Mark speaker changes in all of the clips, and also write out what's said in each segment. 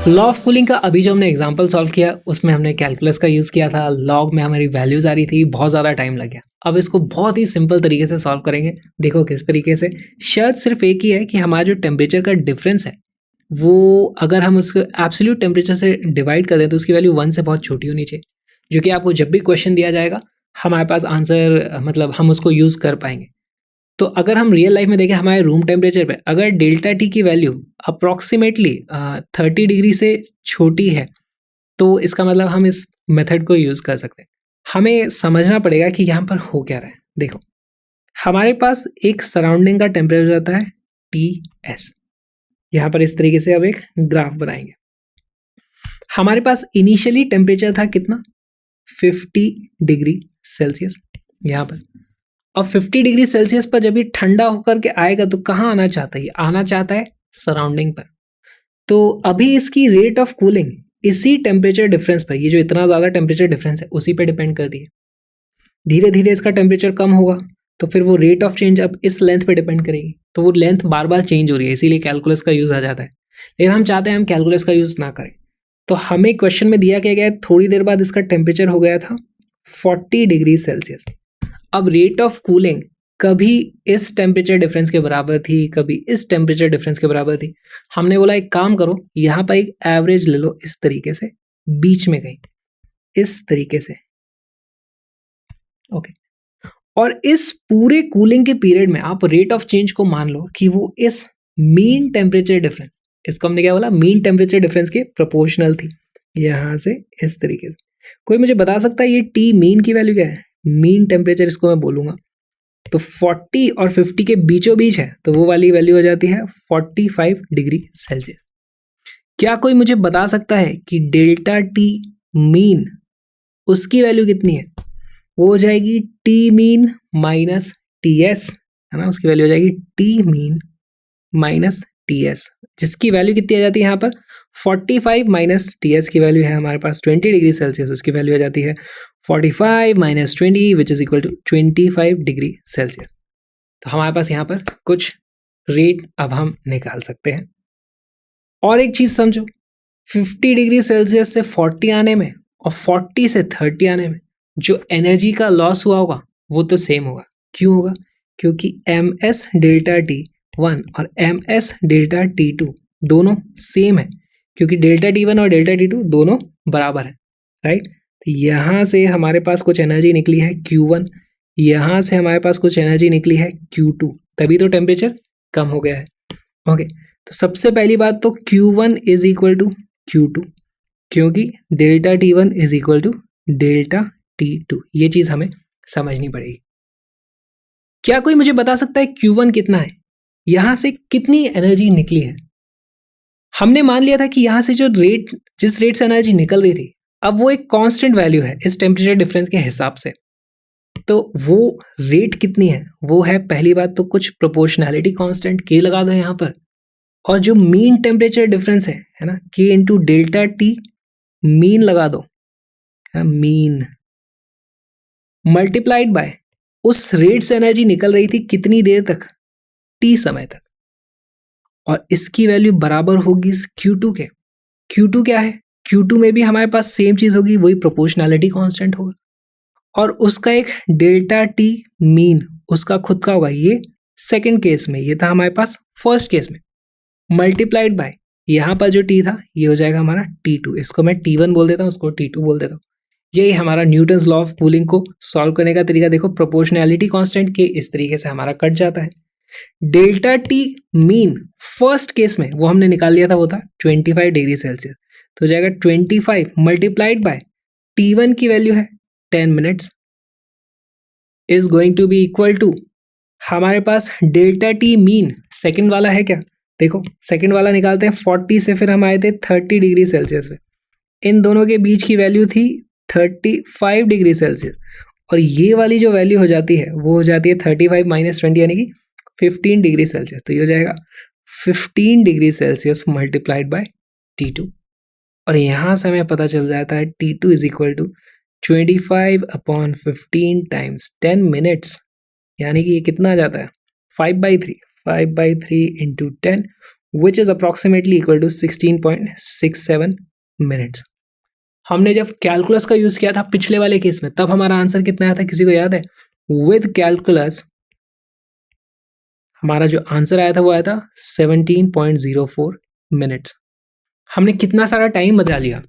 Speaker 1: Law of cooling का अभी जो हमने एग्जांपल सॉल्व किया उसमें हमने कैलकुलस का यूज़ किया था, लॉग में हमारी वैल्यूज़ आ रही थी, बहुत ज़्यादा टाइम लग गया। अब इसको बहुत ही सिंपल तरीके से सॉल्व करेंगे। देखो किस तरीके से, शर्त सिर्फ एक ही है कि हमारा जो टेम्परेचर का डिफरेंस है वो अगर हम उसको एब्सोल्यूट टेम्परेचर से डिवाइड कर दें तो उसकी वैल्यू 1 से बहुत छोटी होनी चाहिए, जो कि आपको जब भी क्वेश्चन दिया जाएगा हमारे पास आंसर मतलब हम उसको यूज़ कर पाएंगे। तो अगर हम रियल लाइफ में देखें हमारे रूम टेम्परेचर पे अगर डेल्टा टी की वैल्यू अप्रॉक्सीमेटली 30 डिग्री से छोटी है तो इसका मतलब हम इस मेथड को यूज़ कर सकते हैं। हमें समझना पड़ेगा कि यहाँ पर हो क्या रहा है। देखो हमारे पास एक सराउंडिंग का टेम्परेचर होता है टी एस। यहाँ पर इस तरीके से अब एक ग्राफ बनाएंगे। हमारे पास इनिशियली टेम्परेचर था कितना, 50 डिग्री सेल्सियस। यहाँ पर अब 50 डिग्री सेल्सियस पर जब ये ठंडा होकर के आएगा तो कहाँ आना चाहता है, ये आना चाहता है सराउंडिंग पर। तो अभी इसकी रेट ऑफ कूलिंग इसी टेम्परेचर डिफरेंस पर, ये जो इतना ज़्यादा टेम्परेचर डिफरेंस है उसी पे डिपेंड करती है। धीरे धीरे इसका टेम्परेचर कम होगा तो फिर वो रेट ऑफ चेंज अब इस लेंथ पे डिपेंड करेगी, तो वो लेंथ बार बार चेंज हो रही है, इसीलिए कैलकुलस का यूज़ आ जाता है। लेकिन हम चाहते हैं हम कैलकुलस का यूज़ ना करें। तो हमें क्वेश्चन में दिया क्या गया है, थोड़ी देर बाद इसका टेम्परेचर हो गया था 40 डिग्री सेल्सियस। अब रेट ऑफ कूलिंग कभी इस टेम्परेचर डिफरेंस के बराबर थी, कभी इस टेम्परेचर डिफरेंस के बराबर थी। हमने बोला एक काम करो, यहाँ पर एक एवरेज ले लो, इस तरीके से बीच में कहीं इस तरीके से, ओके। और इस पूरे कूलिंग के पीरियड में आप रेट ऑफ चेंज को मान लो कि वो इस मीन टेम्परेचर डिफरेंस, इसको हमने क्या बोला, मीन टेम्परेचर डिफरेंस के प्रोपोर्शनल थी। यहाँ से इस तरीके से कोई मुझे बता सकता है ये टी मीन की वैल्यू क्या है, मीन टेम्परेचर इसको मैं बोलूंगा तो 40 और 50 के बीचों बीच है, तो वो वाली वैल्यू हो जाती है 45 डिग्री सेल्सियस। क्या कोई मुझे बता सकता है कि डेल्टा टी मीन उसकी वैल्यू कितनी है? वो हो जाएगी T mean minus T S, है ना, उसकी वैल्यू हो जाएगी T mean minus T S, जिसकी वैल्यू कितनी आ जाती है यहाँ पर 45 माइनस टी एस की वैल्यू है हमारे पास 20 डिग्री सेल्सियस, उसकी वैल्यू आ जाती है 45 minus 20 which is equal to 25 degree Celsius. तो हमारे पास यहाँ पर कुछ रेट अब हम निकाल सकते हैं। और एक चीज़ समझो, 50 डिग्री सेल्सियस से 40 आने में और 40 से 30 आने में जो एनर्जी का लॉस हुआ होगा वो तो सेम होगा। क्यों होगा? क्योंकि एम एस डेल्टा टी 1 और एम एस डेल्टा टी 2 दोनों सेम है, क्योंकि डेल्टा टी 1 और डेल्टा टी 2 दोनों बराबर है, राइट। तो यहाँ से हमारे पास कुछ एनर्जी निकली है Q1, यहाँ से हमारे पास कुछ एनर्जी निकली है Q2, तभी तो टेम्परेचर कम हो गया है, ओके। तो सबसे पहली बात तो Q1 is equal to Q2, क्योंकि delta T1 is equal to delta T2, ये चीज़ हमें समझनी पड़ेगी। क्या कोई मुझे बता सकता है Q1 कितना है, यहाँ से कितनी एनर्जी निकली है? हमने मान लिया था कि यहाँ से जो रेट, जिस रेट से एनर्जी निकल रही थी, अब वो एक कांस्टेंट वैल्यू है इस टेम्परेचर डिफरेंस के हिसाब से। तो वो रेट कितनी है, वो है पहली बात तो कुछ प्रोपोर्शनैलिटी कांस्टेंट K लगा दो यहाँ पर, और जो मीन टेम्परेचर डिफरेंस है ना, K into delta T mean लगा दो, मीन मल्टीप्लाइड बाय उस रेट से एनर्जी निकल रही थी कितनी देर तक, T समय तक, और इसकी वैल्यू बराबर होगी Q2 के। Q2 क्या है? Q2 में भी हमारे पास सेम चीज़ होगी, वही प्रोपोर्शनैलिटी कांस्टेंट होगा, और उसका एक डेल्टा टी मीन उसका खुद का होगा, ये सेकंड केस में, ये था हमारे पास फर्स्ट केस में, मल्टीप्लाइड बाय यहाँ पर जो टी था ये हो जाएगा हमारा T2, इसको मैं T1 बोल देता हूँ, उसको T2 बोल देता हूँ। यही हमारा न्यूटन्स लॉ ऑफ कूलिंग को सॉल्व करने का तरीका। देखो प्रोपोर्शनैलिटी कांस्टेंट के इस तरीके से हमारा कट जाता है। Delta T mean first case में वो हमने निकाल लिया था, वो था 25 डिग्री सेल्सियस, तो हो जाएगा 25 मल्टीप्लाइड बाय T1 की वैल्यू है 10 minutes is going to be equal to, हमारे पास डेल्टा टी मीन सेकंड वाला है क्या, देखो सेकंड वाला निकालते हैं, 40 से फिर हम आए थे 30 डिग्री सेल्सियस पे, इन दोनों के बीच की वैल्यू थी 35 डिग्री सेल्सियस, और ये वाली जो वैल्यू हो जाती है वो हो जाती है 35 माइनस 20 यानी कि 15 डिग्री सेल्सियस, तो ये हो जाएगा 15 degree Celsius multiplied by T2, और यहाँ से हमें पता चल जाता है T2 is equal to 25/15 times 10 minutes, यानी कि ये कितना आ जाता है 5/3 into 10 which is approximately equal to 16.67 minutes. हमने जब कैलकुलस का यूज किया था पिछले वाले केस में, तब हमारा आंसर कितना आया था, किसी को याद है? विद कैलकुलस हमारा जो आंसर आया था वो आया था 17.04 मिनट्स। हमने कितना सारा टाइम बचा लिया।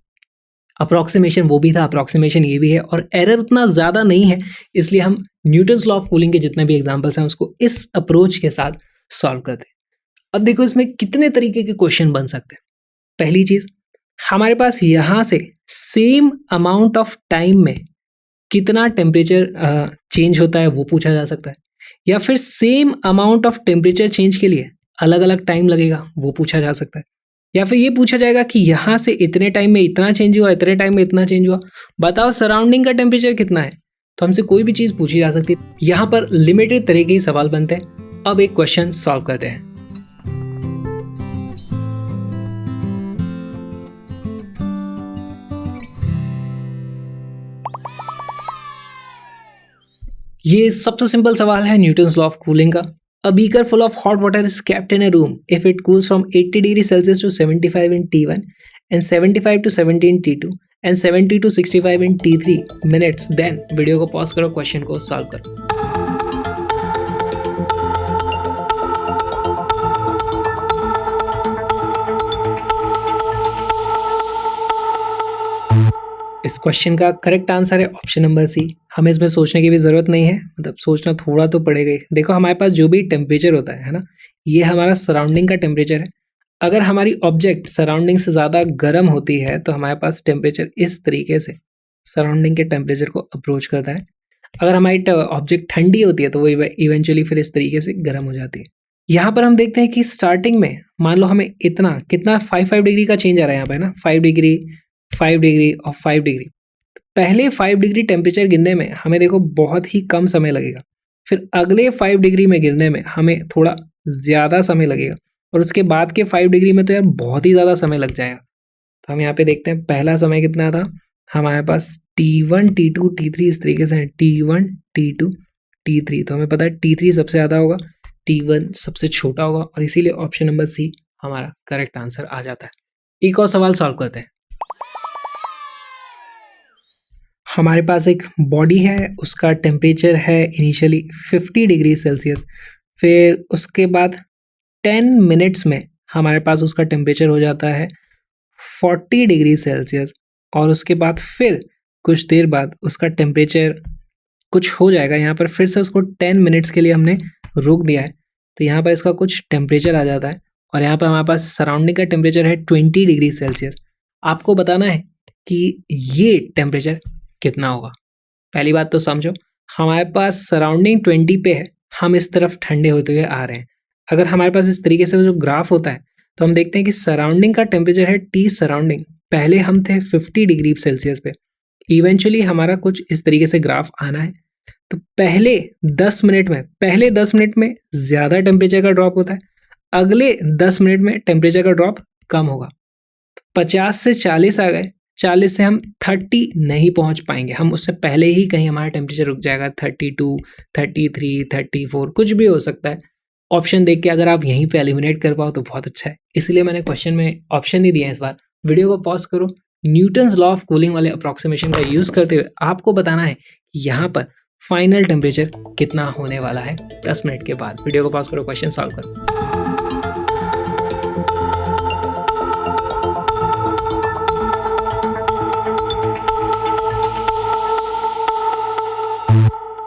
Speaker 1: अप्रॉक्सीमेशन वो भी था, अप्रॉक्सीमेशन ये भी है, और एरर उतना ज़्यादा नहीं है, इसलिए हम न्यूटन्स लॉ ऑफ कूलिंग के जितने भी एग्जांपल्स हैं उसको इस अप्रोच के साथ सॉल्व करते हैं। अब देखो इसमें कितने तरीके के क्वेश्चन बन सकते हैं। पहली चीज़, हमारे पास यहाँ से सेम अमाउंट ऑफ टाइम में कितना टेम्परेचर चेंज होता है वो पूछा जा सकता है, या फिर same amount of temperature change के लिए अलग अलग टाइम लगेगा वो पूछा जा सकता है, या फिर ये पूछा जाएगा कि यहाँ से इतने टाइम में इतना चेंज हुआ, इतने टाइम में इतना चेंज हुआ, बताओ सराउंडिंग का टेम्परेचर कितना है। तो हमसे कोई भी चीज़ पूछी जा सकती है। यहाँ पर लिमिटेड तरह के ही सवाल बनते हैं। अब एक क्वेश्चन सॉल्व करते हैं। ये सबसे सिंपल सवाल है न्यूटन्स लॉ ऑफ कूलिंग का। A beaker full of hot water is kept in a room if it cools from 80 degrees Celsius to 75 in T1 and 75 to 70 in T2 and 70 to 65 in T3 minutes. Then video को pause करो, question को solve करो। इस question का correct answer है option number C. हमें इसमें सोचने की भी ज़रूरत नहीं है, मतलब सोचना थोड़ा तो पड़ेगा ही। देखो हमारे पास जो भी टेम्परेचर होता है ना, ये हमारा सराउंडिंग का टेम्परेचर है। अगर हमारी ऑब्जेक्ट सराउंडिंग से ज़्यादा गर्म होती है तो हमारे पास टेम्परेचर इस तरीके से सराउंडिंग के टेम्परेचर को अप्रोच करता है। अगर हमारी ऑब्जेक्ट ठंडी होती है तो वो इवेंचुअली फिर इस तरीके से गर्म हो जाती है। यहाँ पर हम देखते हैं कि स्टार्टिंग में मान लो हमें कितना 5 डिग्री का चेंज आ रहा है यहाँ पे ना, 5 डिग्री 5 डिग्री और 5 डिग्री। पहले 5 डिग्री टेम्परेचर गिरने में हमें देखो बहुत ही कम समय लगेगा, फिर अगले 5 डिग्री में गिरने में हमें थोड़ा ज़्यादा समय लगेगा, और उसके बाद के 5 डिग्री में तो यार बहुत ही ज़्यादा समय लग जाएगा। तो हम यहाँ पे देखते हैं पहला समय कितना था हमारे पास, T1 T2 T3 इस तरीके से है, T1 T2 T3। तो हमें पता है T3 सबसे ज़्यादा होगा, T1 सबसे छोटा होगा, और इसीलिए ऑप्शन नंबर सी हमारा करेक्ट आंसर आ जाता है। एक और सवाल सॉल्व करते हैं। हमारे पास एक बॉडी है, उसका टेम्परेचर है इनिशियली 50 डिग्री सेल्सियस, फिर उसके बाद 10 मिनट्स में हमारे पास उसका टेम्परेचर हो जाता है 40 डिग्री सेल्सियस, और उसके बाद फिर कुछ देर बाद उसका टेम्परेचर कुछ हो जाएगा। यहाँ पर फिर से उसको 10 मिनट्स के लिए हमने रोक दिया है, तो यहाँ पर इसका कुछ टेम्परेचर आ जाता है, और यहाँ पर हमारे पास सराउंडिंग का टेम्परेचर है 20 डिग्री सेल्सियस। आपको बताना है कि ये टेम्परेचर कितना होगा। पहली बात तो समझो, हमारे पास सराउंडिंग 20 पे है, हम इस तरफ ठंडे होते हुए आ रहे हैं। अगर हमारे पास इस तरीके से जो ग्राफ होता है तो हम देखते हैं कि सराउंडिंग का टेम्परेचर है T सराउंडिंग, पहले हम थे 50 डिग्री सेल्सियस पे, इवेंचुअली हमारा कुछ इस तरीके से ग्राफ आना है। तो पहले 10 मिनट में ज़्यादा टेम्परेचर का ड्रॉप होता है, अगले 10 मिनट में टेम्परेचर का ड्रॉप कम होगा। 50 से 40 आ गए, 40 से हम 30 नहीं पहुंच पाएंगे, हम उससे पहले ही कहीं हमारा टेम्परेचर रुक जाएगा, 32 33 34 कुछ भी हो सकता है। ऑप्शन देख के अगर आप यहीं पे एलिमिनेट कर पाओ तो बहुत अच्छा है, इसलिए मैंने क्वेश्चन में ऑप्शन नहीं दिया है इस बार। वीडियो को पॉज करो, न्यूटन्स लॉ ऑफ कूलिंग वाले अप्रॉक्सीमेशन का यूज़ करते हुए आपको बताना है कि यहाँ पर फाइनल टेम्परेचर कितना होने वाला है 10 मिनट के बाद। वीडियो को पॉज करो, क्वेश्चन सॉल्व करो।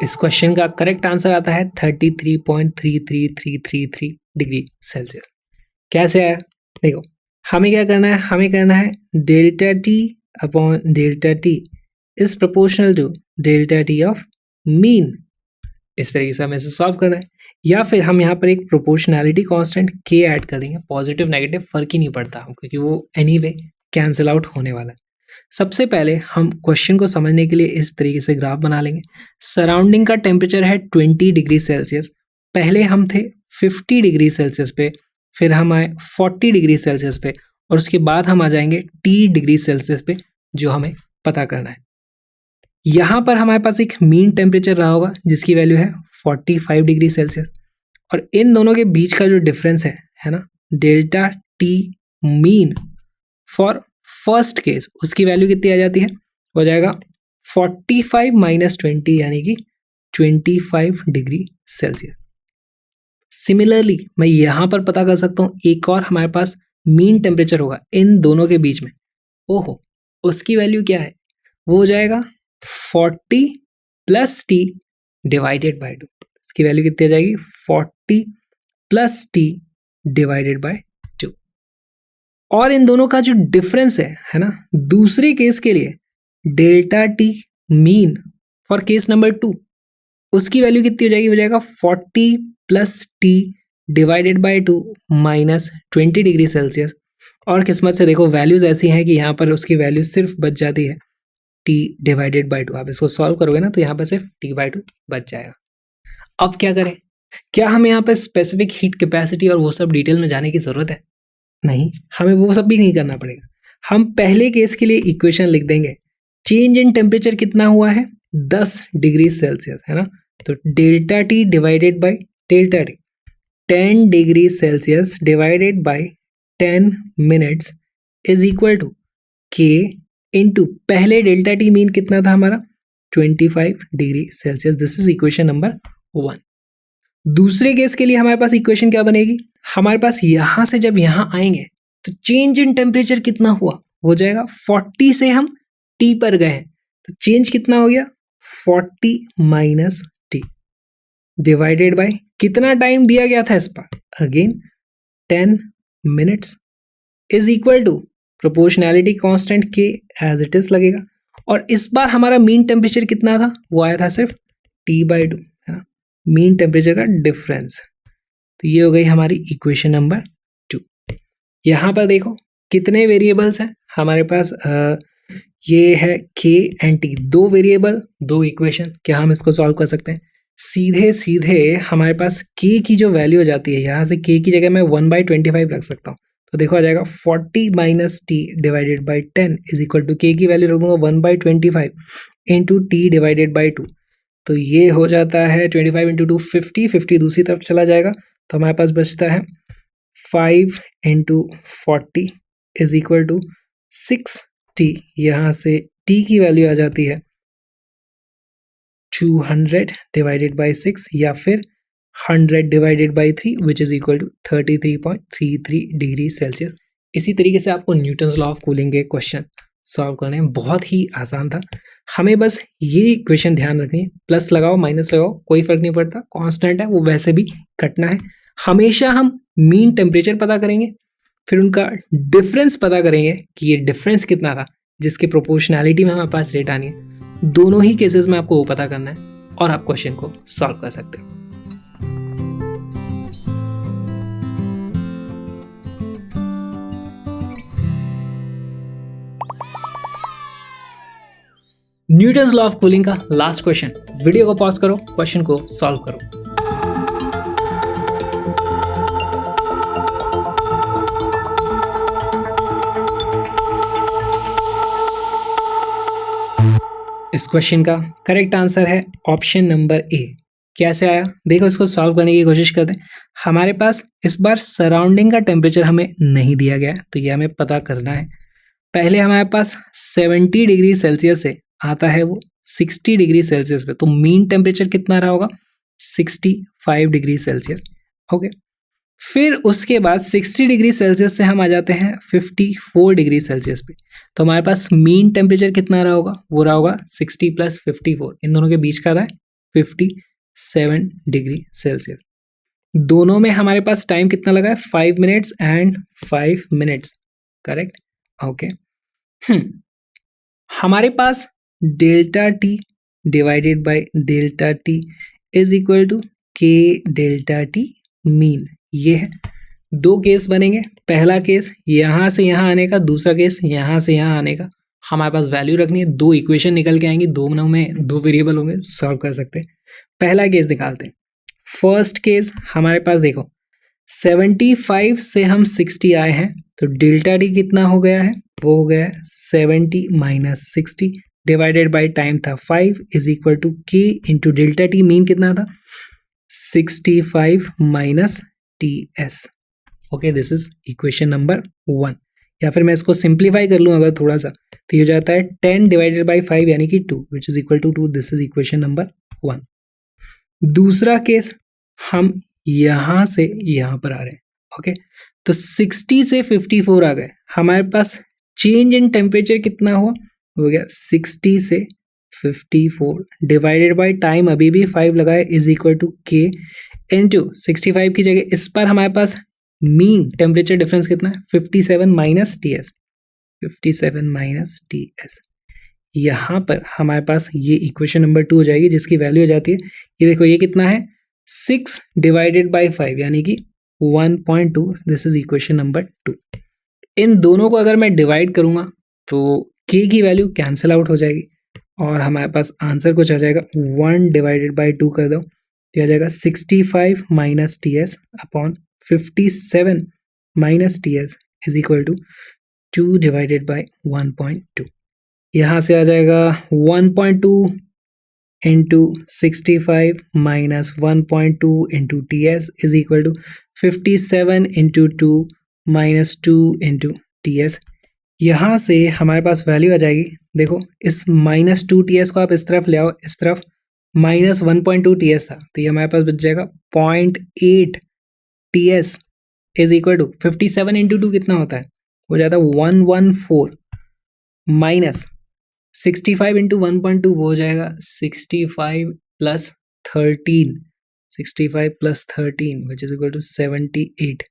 Speaker 1: इस क्वेश्चन का करेक्ट आंसर आता है 33.33333 डिग्री सेल्सियस। कैसे आया देखो, हमें क्या करना है, हमें करना है delta T upon delta T is proportional to delta T of mean. इस तरीके से हमें इसे सॉल्व करना है, या फिर हम यहाँ पर एक प्रोपोर्शनैलिटी कांस्टेंट के ऐड कर देंगे। पॉजिटिव नेगेटिव फर्क ही नहीं पड़ता क्योंकि वो एनीवे कैंसिल आउट होने वाला है। सबसे पहले हम क्वेश्चन को समझने के लिए इस तरीके से ग्राफ बना लेंगे। सराउंडिंग का टेम्परेचर है 20 डिग्री सेल्सियस, पहले हम थे 50 डिग्री सेल्सियस पे, फिर हम आए 40 डिग्री सेल्सियस पे, और उसके बाद हम आ जाएंगे T डिग्री सेल्सियस पे, जो हमें पता करना है। यहाँ पर हमारे पास एक मीन टेम्परेचर रहा होगा जिसकी वैल्यू है 45 डिग्री सेल्सियस, और इन दोनों के बीच का जो डिफरेंस है ना, delta T mean for first case, उसकी वैल्यू कितनी आ जाती है, हो जाएगा 45 माइनस 20 यानी कि 25 डिग्री सेल्सियस। सिमिलरली मैं यहां पर पता कर सकता हूं एक और हमारे पास मीन टेम्परेचर होगा इन दोनों के बीच में। ओहो, उसकी वैल्यू क्या है, वो हो जाएगा 40 प्लस टी डिवाइडेड बाय 2। इसकी वैल्यू कितनी आ जाएगी, 40 प्लस टी डिवाइडेड बाय 2। और इन दोनों का जो डिफरेंस है ना, दूसरे केस के लिए delta T mean for case number 2, उसकी वैल्यू कितनी हो जाएगी, हो जाएगा 40 plus T divided bye 2 minus 20 degree Celsius. और किस्मत से देखो वैल्यूज ऐसी हैं कि यहाँ पर उसकी वैल्यू सिर्फ बच जाती है टी डिवाइडेड बाय 2। आप इसको सॉल्व करोगे ना तो यहाँ पर सिर्फ टी बाय 2 बच जाएगा। अब क्या करें, क्या हमें यहाँ पर स्पेसिफिक हीट कैपेसिटी और वो सब डिटेल में जाने की जरूरत है, नहीं, हमें वो सब भी नहीं करना पड़ेगा। हम पहले केस के लिए इक्वेशन लिख देंगे, चेंज इन टेम्परेचर कितना हुआ है, 10 डिग्री सेल्सियस, है ना, तो delta T divided by delta T 10 degree Celsius divided by 10 minutes is equal to K into पहले डेल्टा टी मीन कितना था हमारा, 25 degree Celsius. This is equation number 1। दूसरे केस के लिए हमारे पास इक्वेशन क्या बनेगी, हमारे पास यहां से जब यहां आएंगे तो चेंज इन टेम्परेचर कितना हुआ, हो जाएगा 40 से हम टी पर गए हैं तो चेंज कितना हो गया, 40 माइनस टी डिवाइडेड बाय कितना टाइम दिया गया था इस पर, again 10 minutes is equal to proportionality constant K as it is लगेगा। और इस बार हमारा मीन टेम्परेचर कितना था, वो आया था सिर्फ टी बाय 2, है ना, मीन टेम्परेचर का डिफरेंस। तो ये हो गई हमारी इक्वेशन नंबर 2। यहाँ पर देखो कितने वेरिएबल्स हैं हमारे पास, ये है के एंड टी, 2 वेरिएबल 2 इक्वेशन। क्या हम इसको सॉल्व कर सकते हैं, सीधे सीधे हमारे पास के की जो वैल्यू हो जाती है, यहाँ से के की जगह मैं 1/25 रख सकता हूँ। तो देखो आ जाएगा 40 minus T divided by 10 is equal to K की वैल्यू रख दूंगा 1/25 इंटू टी डिवाइडेड बाई 2। तो ये हो जाता है 25 इंटू 2 50 दूसरी तरफ चला जाएगा तो हमारे पास बचता है 5 into 40 is equal to 6t। यहाँ से t की वैल्यू आ जाती है 200 डिवाइडेड बाई 6 या फिर 100 divided by 3 which is equal to 33.33 degree Celsius. इसी तरीके से आपको न्यूटन्स लॉ ऑफ कूलिंग के क्वेश्चन सॉल्व करने में बहुत ही आसान था। हमें बस ये इक्वेशन ध्यान रखनी है, प्लस लगाओ माइनस लगाओ कोई फर्क नहीं पड़ता, कांस्टेंट है वो वैसे भी कटना है। हमेशा हम मीन टेम्परेचर पता करेंगे, फिर उनका डिफरेंस पता करेंगे कि ये डिफरेंस कितना था, जिसके प्रोपोर्शनैलिटी में हमारे पास रेट आनी है। दोनों ही केसेस में आपको वो पता करना है और आप क्वेश्चन को सॉल्व कर सकते हो। न्यूटन्स लॉ ऑफ कूलिंग का लास्ट क्वेश्चन, वीडियो को पॉज करो, क्वेश्चन को सॉल्व करो। इस क्वेश्चन का करेक्ट आंसर है ऑप्शन नंबर ए। कैसे आया देखो, इसको सॉल्व करने की कोशिश करते हैं। हमारे पास इस बार सराउंडिंग का टेम्परेचर हमें नहीं दिया गया है तो ये हमें पता करना है। पहले हमारे पास 70 डिग्री सेल्सियस से आता है वो 60 डिग्री सेल्सियस पे, तो मीन टेम्परेचर कितना रहा होगा, 65 डिग्री सेल्सियस। ओके, फिर उसके बाद 60 डिग्री सेल्सियस से हम आ जाते हैं 54 डिग्री सेल्सियस पे, तो हमारे पास मीन टेम्परेचर कितना रहा होगा, वो रहा होगा 60 प्लस 54, इन दोनों के बीच का था 57 डिग्री सेल्सियस। दोनों में हमारे पास टाइम कितना लगा है, 5 minutes and 5 minutes, correct. Okay, हमारे पास delta T divided by delta T is equal to K delta T mean. ये है, 2 केस बनेंगे। पहला केस यहाँ से यहाँ आने का, दूसरा केस यहाँ से यहाँ आने का। हमारे पास वैल्यू रखनी है, 2 इक्वेशन निकल के आएंगी, दोनों में 2 वेरिएबल होंगे, सॉल्व कर सकते हैं। पहला केस निकालते हैं। फर्स्ट केस हमारे पास देखो 75 से हम 60 आए हैं तो डेल्टा टी कितना हो गया है, वो हो गया है 70 माइनस 60 डिवाइडेड बाई टाइम था 5 is equal to K into delta T mean कितना था 65 minus T S. Okay, this is equation number 1। या फिर मैं इसको सिंप्लीफाई कर लूँ अगर थोड़ा सा, तो ये हो जाता है 10 डिवाइडेड बाई 5 यानी कि 2 which is equal to 2। This is equation number 1। दूसरा केस, हम यहाँ से यहाँ पर आ रहे हैं। ओके, तो 60 से 54 आ गए, हमारे पास चेंज इन टेम्परेचर कितना हुआ, हो गया 60 से 54 डिवाइडेड बाय टाइम अभी भी 5 लगाए इज इक्वल टू के इनटू 65 की जगह इस पर हमारे पास मीन टेम्परेचर डिफरेंस कितना है 57 minus T S, 57 minus T S. यहाँ पर हमारे पास ये इक्वेशन नंबर 2 हो जाएगी जिसकी वैल्यू हो जाती है, ये देखो ये कितना है 6 डिवाइडेड बाई 5 यानी कि 1.2। This is equation number 2। इन दोनों को अगर मैं डिवाइड करूँगा तो k की वैल्यू कैंसिल आउट हो जाएगी और हमारे पास आंसर कुछ आ जाएगा 1 डिवाइडेड बाई 2 कर दो तो आ जाएगा 65 minus T S upon 57 minus T S is equal to 2 divided by 1.2। यहाँ से आ जाएगा 1.2 into 65 minus 1.2 into T S is equal to 57 into 2 minus 2 into T S. यहाँ से हमारे पास वैल्यू आ जाएगी, देखो इस माइनस 2 टी एस को आप इस तरफ ले आओ, इस तरफ माइनस 1.2 टी एस था तो ये हमारे पास बच जाएगा 0.8 T S is equal to 57 into 2 कितना होता है, हो जाता है 114 माइनस 65 इंटू 1.2 वो हो जाएगा 65 plus 13, 65 plus 13 which is equal to 78।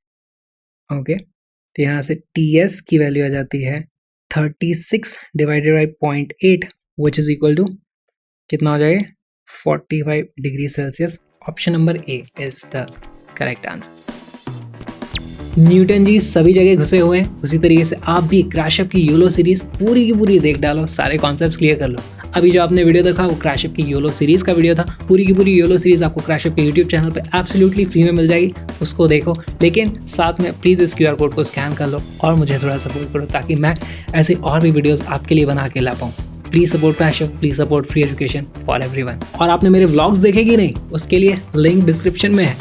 Speaker 1: Okay, तो यहाँ से टी एस की वैल्यू आ जाती है 36 divided by 0.8 which is equal to कितना हो जाएगा 45 degree Celsius. Option number A is the correct answer. Newton ji सभी जगह घुसे हुए हैं, उसी तरीके से आप भी क्रैशअप की योलो सीरीज पूरी की पूरी देख डालो, सारे कॉन्सेप्ट्स क्लियर कर लो। अभी जो आपने वीडियो देखा वो क्रैशअप की योलो सीरीज का वीडियो था, पूरी की पूरी योलो सीरीज आपको क्रैशअप के यूट्यूब चैनल पे एब्सोल्युटली फ्री में मिल जाएगी, उसको देखो। लेकिन साथ में प्लीज़ इस QR कोड को स्कैन कर लो और मुझे थोड़ा सपोर्ट करो ताकि मैं ऐसे और भी वीडियोज़ आपके लिए बना के ला पाऊँ। Please support Crashup, please support free education for everyone. और आपने मेरे व्लॉग्स देखे कि नहीं, उसके लिए लिंक डिस्क्रिप्शन में है,